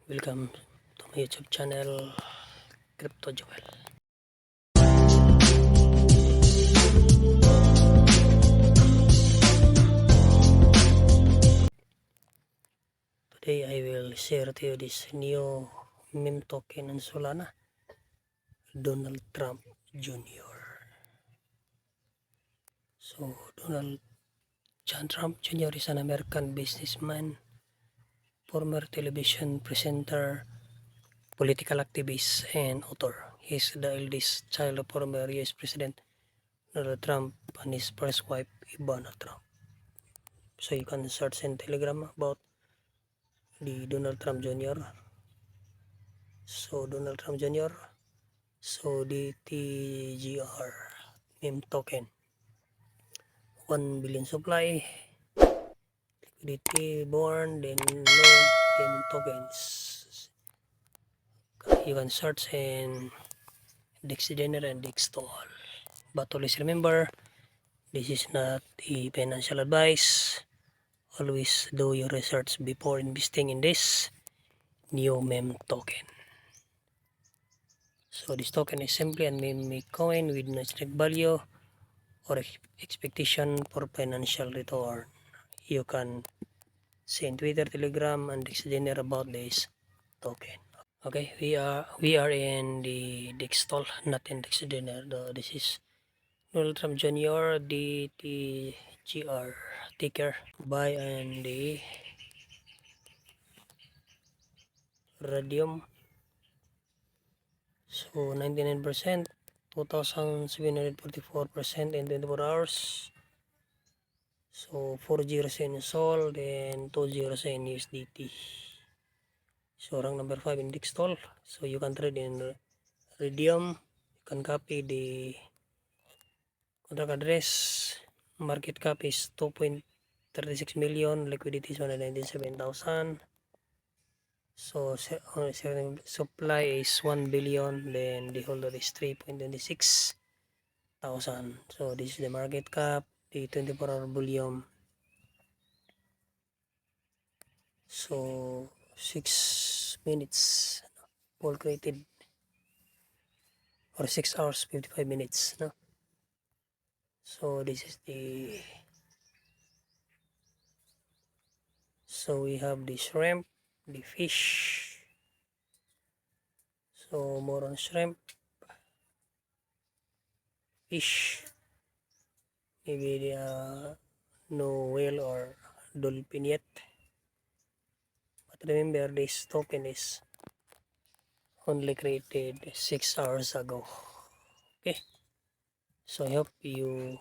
Welcome to my YouTube channel, Crypto Joel. Today I will share to you this new meme token on Solana, Donald Trump Jr. So Donald John Trump Jr. is an American businessman, former television presenter, political activist, and author. He is the eldest child of former US President Donald Trump and his first wife, Ivana Trump. So you can search in Telegram about the Donald Trump Jr. So Donald Trump Jr. So DTGR meme token 1 billion supply, liquidity born, then no meme tokens. You can search in Dexdener and Dextol. But always remember, this is not a financial advice. Always do your research before investing in this new meme token. So this token is simply a meme coin with no strict value or expectation for financial return. You can see in Twitter, Telegram, and Dexdener about this token. Okay, we are in the Dextol, not in Dexdener. This is Donald Trump Jr. DTGR ticker. Buy and the Radium. So 99%, 2,744% in 24 hours. So 40 in Sol, then 20 in USDT. So rank number 5 in Dextol. So you can trade in Radium. You can copy the contract address. Market cap is 2.36 million. Liquidity is 197,000. So supply is 1 billion. Then the holder is 3.26 thousand. So this is the market cap, the 24-hour volume. So 6 minutes all created, or 6 hours 55 minutes, no? So this is the, so we have the shrimp, the fish. So more on shrimp, fish, maybe the no whale or dolphin yet. But remember, this token is only created 6 hours ago. Okay, so I hope you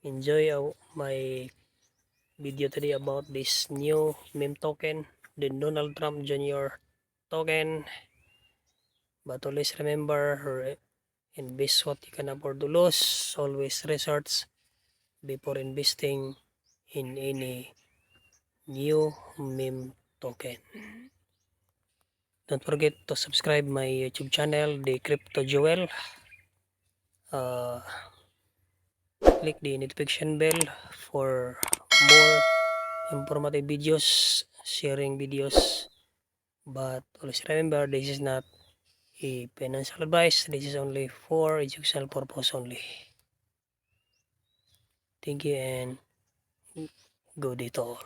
enjoy my video today about this new meme token, the Donald Trump Jr. token. But always remember, invest what you can afford to lose. Always research before investing in any new meme token. Don't forget to subscribe my YouTube channel, the Crypto Joel. Click the notification bell for more informative videos, sharing videos. But always remember, this is not a financial advice. This is only for educational purpose only. Thank you and good day to all.